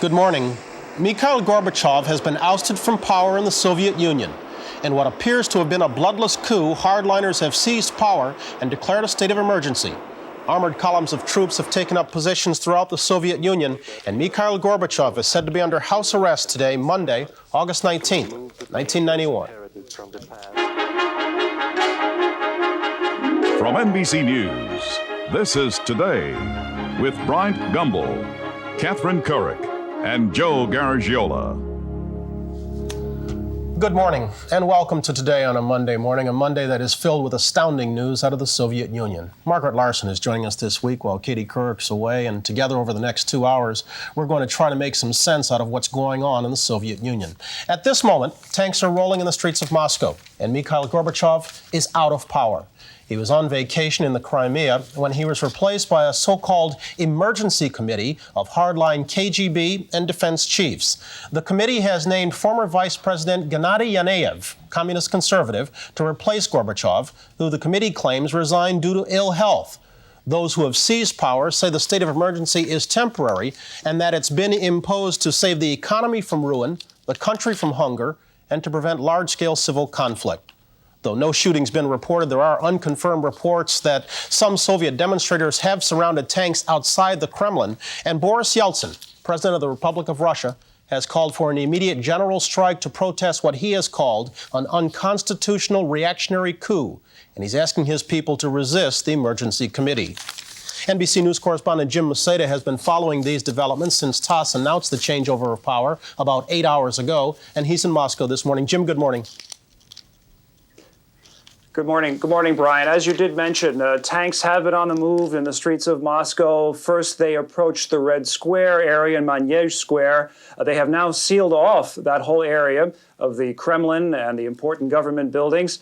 Good morning. Mikhail Gorbachev has been ousted from power in the Soviet Union. In what appears to have been a bloodless coup, hardliners have seized power and declared a state of emergency. Armored columns of troops have taken up positions throughout the Soviet Union, and Mikhail Gorbachev is said to be under house arrest today, Monday, August 19th, 1991. From NBC News, this is Today with Bryant Gumbel, Catherine Couric, and Joe Garagiola. Good morning, and welcome to Today on a Monday morning, a Monday that is filled with astounding news out of the Soviet Union. Margaret Larson is joining us this week while Katie Couric's away, and together over the next 2 hours, we're going to try to make some sense out of what's going on in the Soviet Union. At this moment, tanks are rolling in the streets of Moscow, and Mikhail Gorbachev is out of power. He was on vacation in the Crimea when he was replaced by a so-called emergency committee of hardline KGB and defense chiefs. The committee has named former Vice President Gennady Yanayev, communist conservative, to replace Gorbachev, who the committee claims resigned due to ill health. Those who have seized power say the state of emergency is temporary and that it's been imposed to save the economy from ruin, the country from hunger, and to prevent large-scale civil conflict. Though no shooting's been reported, there are unconfirmed reports that some Soviet demonstrators have surrounded tanks outside the Kremlin, and Boris Yeltsin, president of the Republic of Russia, has called for an immediate general strike to protest what he has called an unconstitutional reactionary coup, and he's asking his people to resist the emergency committee. NBC News correspondent Jim Maceda has been following these developments since TASS announced the changeover of power about 8 hours ago, and he's in Moscow this morning. Jim, good morning. Good morning, Brian. As you did mention, tanks have been on the move in the streets of Moscow. First, they approached the Red Square area in Manege Square. They have now sealed off that whole area of the Kremlin and the important government buildings.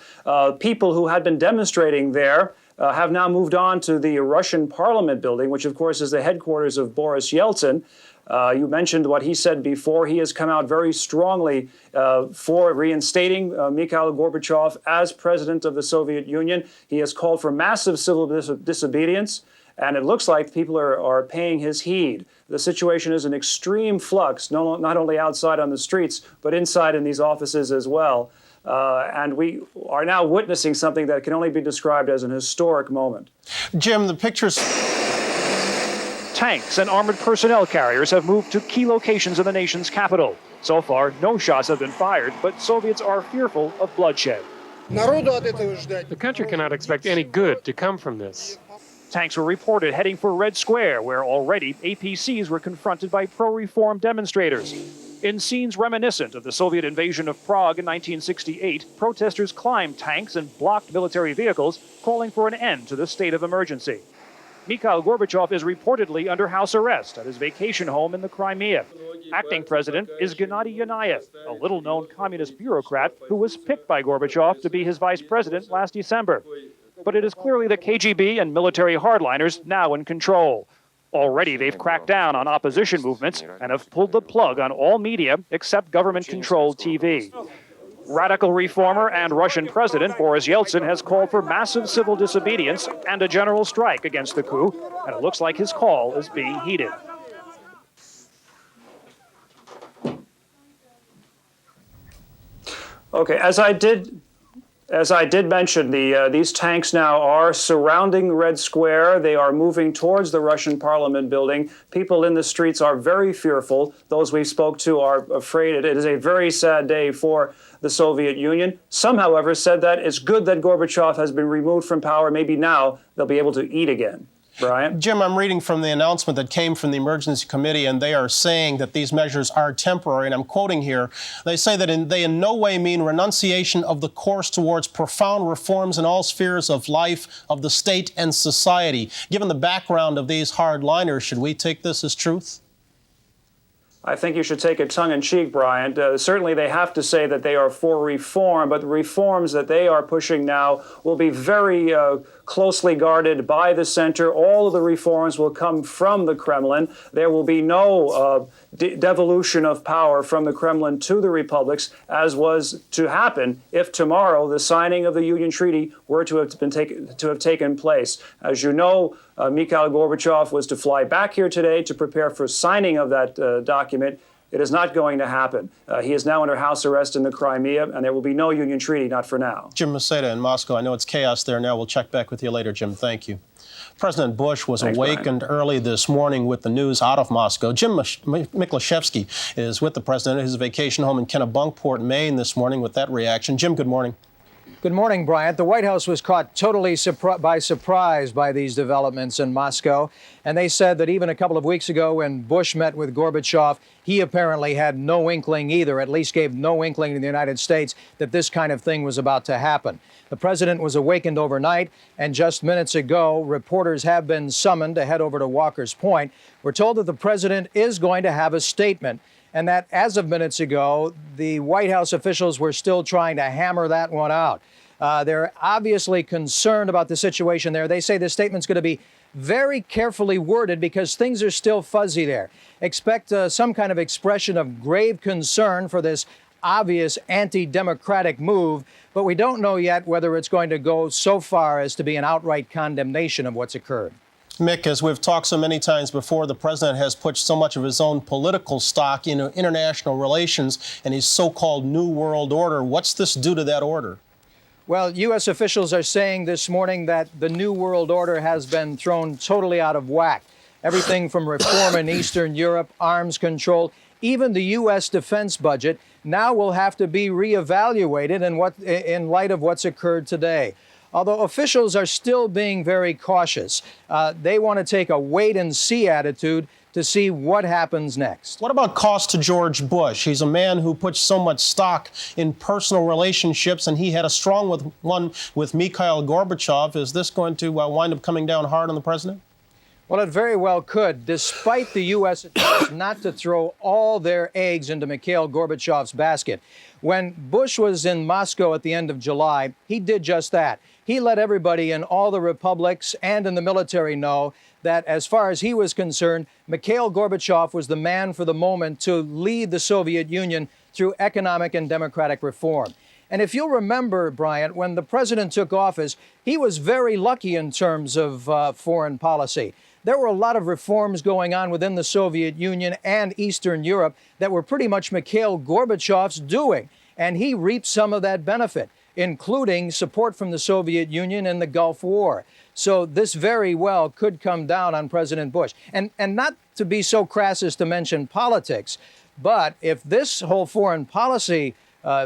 People who had been demonstrating there have now moved on to the Russian Parliament building, which, of course, is the headquarters of Boris Yeltsin. You mentioned what he said before. He has come out very strongly for reinstating Mikhail Gorbachev as president of the Soviet Union. He has called for massive civil disobedience, and it looks like people are paying his heed. The situation is in extreme flux, not only outside on the streets, but inside in these offices as well. And we are now witnessing something that can only be described as an historic moment. Jim, the pictures... Tanks and armored personnel carriers have moved to key locations in the nation's capital. So far, no shots have been fired, but Soviets are fearful of bloodshed. The country cannot expect any good to come from this. Tanks were reported heading for Red Square, where already APCs were confronted by pro-reform demonstrators. In scenes reminiscent of the Soviet invasion of Prague in 1968, protesters climbed tanks and blocked military vehicles, calling for an end to the state of emergency. Mikhail Gorbachev is reportedly under house arrest at his vacation home in the Crimea. Acting president is Gennady Yanayev, a little-known communist bureaucrat who was picked by Gorbachev to be his vice president last December. But it is clearly the KGB and military hardliners now in control. Already they've cracked down on opposition movements and have pulled the plug on all media except government-controlled TV. Radical reformer and Russian President Boris Yeltsin has called for massive civil disobedience and a general strike against the coup, and it looks like his call is being heeded. Okay, as I did mention, these tanks now are surrounding Red Square. They are moving towards the Russian Parliament building. People in the streets are very fearful. Those we spoke to are afraid. It is a very sad day for the Soviet Union. Some, however, said that it's good that Gorbachev has been removed from power. Maybe now they'll be able to eat again. Brian? Jim, I'm reading from the announcement that came from the Emergency Committee, and they are saying that these measures are temporary, and I'm quoting here. They say that they in no way mean renunciation of the course towards profound reforms in all spheres of life, of the state and society. Given the background of these hardliners, should we take this as truth? I think you should take it tongue-in-cheek, Brian. Certainly they have to say that they are for reform, but the reforms that they are pushing now will be very closely guarded by the center. All of the reforms will come from the Kremlin. There will be no devolution of power from the Kremlin to the republics, as was to happen if tomorrow the signing of the Union Treaty were to have taken place. As you know, Mikhail Gorbachev was to fly back here today to prepare for signing of that document. It is not going to happen. He is now under house arrest in the Crimea, and there will be no Union Treaty, not for now. Jim Maceda in Moscow. I know it's chaos there now. We'll check back with you later, Jim. Thank you. President Bush was awakened early this morning with the news out of Moscow. Jim Miklaszewski is with the president at his vacation home in Kennebunkport, Maine this morning with that reaction. Jim, good morning. Good morning, Bryant. The White House was caught totally by surprise by these developments in Moscow. And they said that even a couple of weeks ago when Bush met with Gorbachev, he apparently had no inkling either, at least gave no inkling in the United States that this kind of thing was about to happen. The president was awakened overnight, and just minutes ago, reporters have been summoned to head over to Walker's Point. We're told that the president is going to have a statement, and that as of minutes ago, the White House officials were still trying to hammer that one out. They're obviously concerned about the situation there. They say the statement's going to be very carefully worded because things are still fuzzy there. Expect some kind of expression of grave concern for this obvious anti-democratic move, but we don't know yet whether it's going to go so far as to be an outright condemnation of what's occurred. Mick, as we've talked so many times before, the president has put so much of his own political stock into international relations and his so-called New World Order. What's this do to that order? Well, U.S. officials are saying this morning that the New World Order has been thrown totally out of whack. Everything from reform in Eastern Europe, arms control, even the U.S. defense budget now will have to be reevaluated in light of what's occurred today. Although officials are still being very cautious, they want to take a wait-and-see attitude to see what happens next. What about cost to George Bush? He's a man who puts so much stock in personal relationships, and he had a strong one with Mikhail Gorbachev. Is this going to wind up coming down hard on the president? Well, it very well could, despite the U.S. attempts not to throw all their eggs into Mikhail Gorbachev's basket. When Bush was in Moscow at the end of July, he did just that. He let everybody in all the republics and in the military know that as far as he was concerned, Mikhail Gorbachev was the man for the moment to lead the Soviet Union through economic and democratic reform. And if you'll remember, Bryant, when the president took office, he was very lucky in terms of foreign policy. There were a lot of reforms going on within the Soviet Union and Eastern Europe that were pretty much Mikhail Gorbachev's doing, and he reaped some of that benefit, including support from the Soviet Union in the Gulf War. So this very well could come down on President Bush. And not to be so crass as to mention politics, but if this whole foreign policy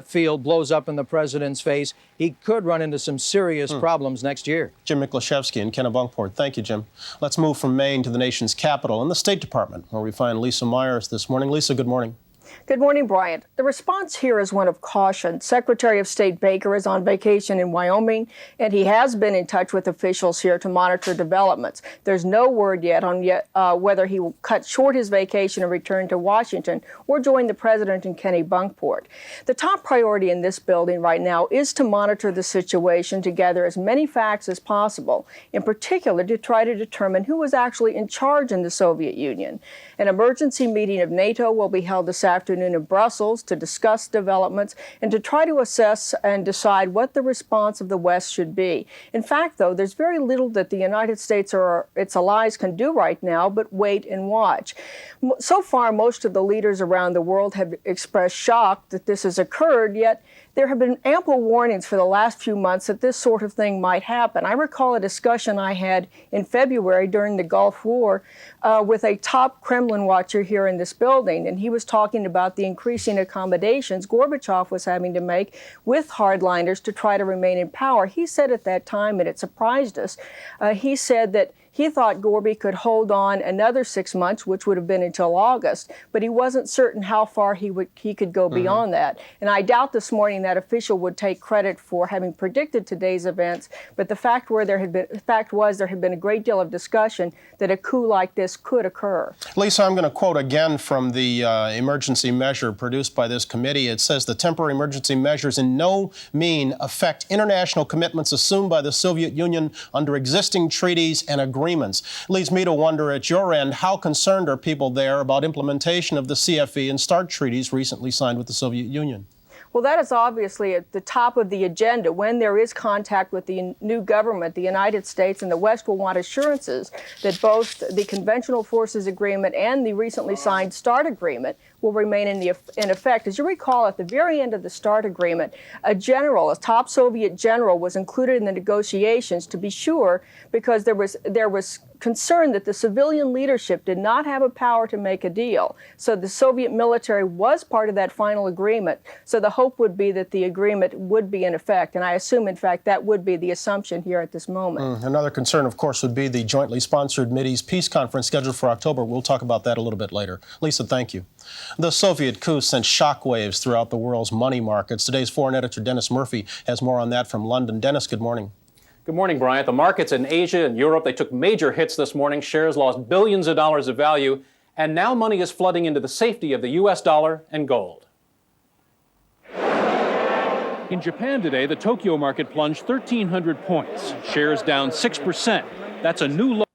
field blows up in the president's face, he could run into some serious problems next year. Jim Miklaszewski in Kennebunkport. Thank you, Jim. Let's move from Maine to the nation's capital and the State Department, where we find Lisa Myers this morning. Lisa, good morning. Good morning, Bryant. The response here is one of caution. Secretary of State Baker is on vacation in Wyoming, and he has been in touch with officials here to monitor developments. There's no word yet on whether he will cut short his vacation and return to Washington or join the president in Kennebunkport. The top priority in this building right now is to monitor the situation to gather as many facts as possible, in particular to try to determine who was actually in charge in the Soviet Union. An emergency meeting of NATO will be held this afternoon in Brussels to discuss developments and to try to assess and decide what the response of the West should be. In fact, though, there's very little that the United States or its allies can do right now but wait and watch. So far, most of the leaders around the world have expressed shock that this has occurred, yet there have been ample warnings for the last few months that this sort of thing might happen. I recall a discussion I had in February during the Gulf War with a top Kremlin watcher here in this building, and he was talking about the increasing accommodations Gorbachev was having to make with hardliners to try to remain in power. He said at that time, and it surprised us, he said that he thought Gorby could hold on another 6 months, which would have been until August, but he wasn't certain how far he could go beyond that. And I doubt this morning that official would take credit for having predicted today's events, but the fact was there had been a great deal of discussion that a coup like this could occur. Lisa, I'm going to quote again from the emergency measure produced by this committee. It says the temporary emergency measures in no mean affect international commitments assumed by the Soviet Union under existing treaties and agreements. Leads me to wonder at your end, how concerned are people there about implementation of the CFE and START treaties recently signed with the Soviet Union? Well, that is obviously at the top of the agenda. When there is contact with the new government, the United States and the West will want assurances that both the Conventional Forces Agreement and the recently signed START Agreement will remain in effect. As you recall, at the very end of the START Agreement, a top Soviet general, was included in the negotiations to be sure, because there was concern that the civilian leadership did not have a power to make a deal. So the Soviet military was part of that final agreement. So the hope would be that the agreement would be in effect. And I assume, in fact, that would be the assumption here at this moment. Another concern, of course, would be the jointly sponsored Mideast Peace Conference scheduled for October. We'll talk about that a little bit later. Lisa, thank you. The Soviet coup sent shockwaves throughout the world's money markets. Today's foreign editor, Dennis Murphy, has more on that from London. Dennis, good morning. Good morning, Bryant. The markets in Asia and Europe, they took major hits this morning. Shares lost billions of dollars of value, and now money is flooding into the safety of the U.S. dollar and gold. In Japan today, the Tokyo market plunged 1,300 points. Shares down 6%. That's a new low.